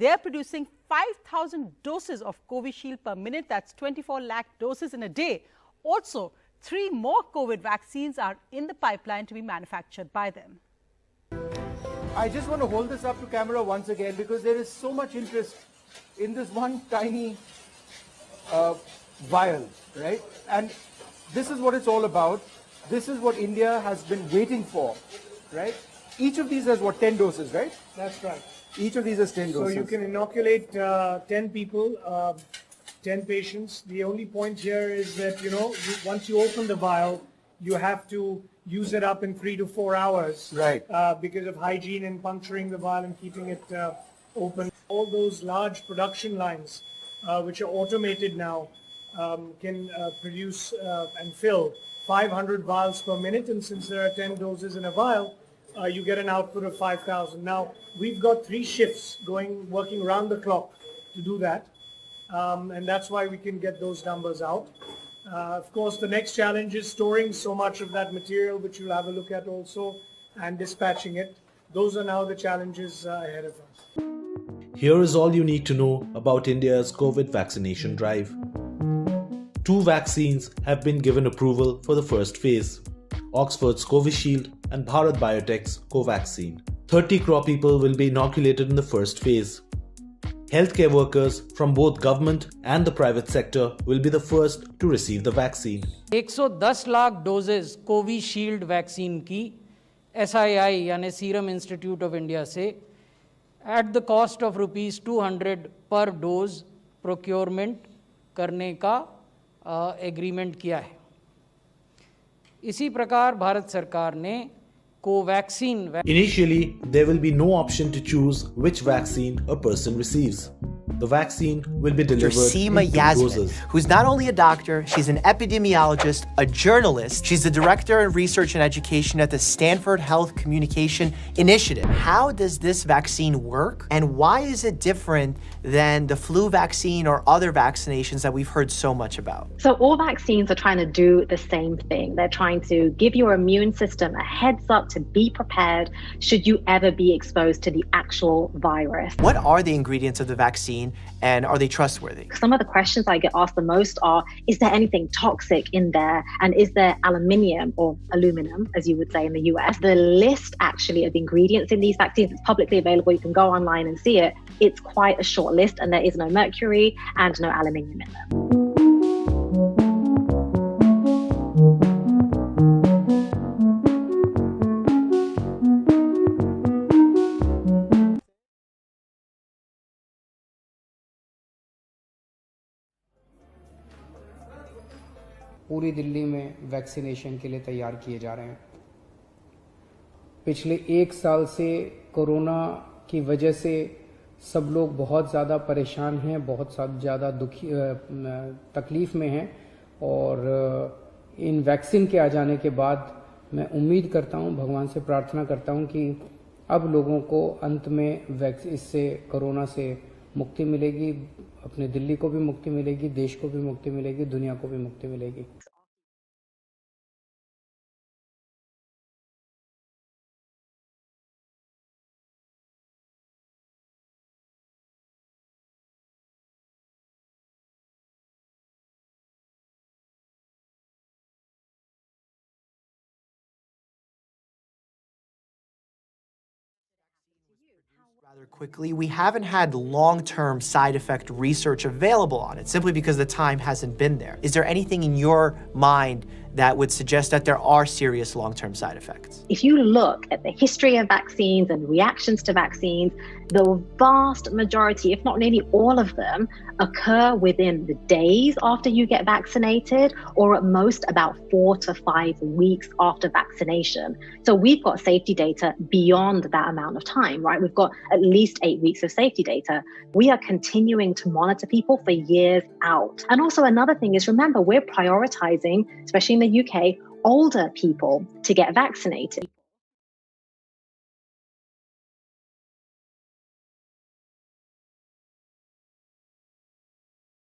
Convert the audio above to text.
They're producing 5,000 doses of Covishield per minute. That's 24 lakh doses in a day. Also, 3 more COVID vaccines are in the pipeline to be manufactured by them. I just want to hold this up to camera once again because there is so much interest in this one tiny vial, right? And this is what it's all about. This is what India has been waiting for, right? Each of these has what, 10 doses, right? That's right. Each of these has 10 doses. So you can inoculate 10 people, 10 patients. The only point here is that, once you open the vial, you have to use it up in 3 to 4 hours. Right. Because of hygiene and puncturing the vial and keeping it open. All those large production lines, which are automated now, can produce and fill 500 vials per minute. And since there are 10 doses in a vial, you get an output of 5,000. Now, we've got 3 shifts working around the clock to do that. And that's why we can get those numbers out. Of course, the next challenge is storing so much of that material, which you'll have a look at also, and dispatching it. Those are now the challenges ahead of us. Here is all you need to know about India's COVID vaccination drive. 2 vaccines have been given approval for the first phase: Oxford's Covishield and Bharat Biotech's Covaxin. 30 crore people will be inoculated in the first phase. Healthcare workers from both government and the private sector will be the first to receive the vaccine. 110 lakh doses Covishield vaccine की SII यानी Serum Institute of India से at the cost of ₹200 पर dose procurement करने का agreement किया है. इसी प्रकार भारत सरकार ने Covaxin. Initially, there will be no option to choose which vaccine a person receives. The vaccine will be delivered Seema in 2 Yasmin, doses. who's not only a doctor, she's an epidemiologist, a journalist. She's the director of research and education at the Stanford Health Communication Initiative. How does this vaccine work, and why is it different than the flu vaccine or other vaccinations that we've heard so much about? So all vaccines are trying to do the same thing. They're trying to give your immune system a heads up to be prepared should you ever be exposed to the actual virus. What are the ingredients of the vaccine, and are they trustworthy? Some of the questions I get asked the most are, is there anything toxic in there? And is there aluminium, or aluminum, as you would say in the US? The list actually of ingredients in these vaccines is publicly available. You can go online and see it. It's quite a short list, and there is no mercury and no aluminium in them. पूरी दिल्ली में vaccination के लिए तैयार किए जा रहे हैं. पिछले 1 साल से कोरोना की वजह से सब लोग बहुत ज़्यादा परेशान हैं, बहुत ज़्यादा तकलीफ़ में हैं, और इन वैक्सीन के आ जाने के बाद मैं उम्मीद करता हूं, भगवान से प्रार्थना करता हूं कि अब लोगों को अंत में इससे कोरोना से मुक्ति मिलेगी, अपने दिल्ली को भी मुक्ति मिलेगी, देश को भी मुक्ति मिलेगी, दुनिया को भी मुक्ति मिलेगी. Rather quickly, we haven't had long-term side effect research available on it simply because the time hasn't been there. Is there anything in your mind that would suggest that there are serious long-term side effects? If you look at the history of vaccines and reactions to vaccines, the vast majority, if not nearly all of them, occur within the days after you get vaccinated, or at most about 4 to 5 weeks after vaccination. So we've got safety data beyond that amount of time, right? We've got at least 8 weeks of safety data. We are continuing to monitor people for years out. And also another thing is, remember, we're prioritizing, especially in the UK, older people to get vaccinated.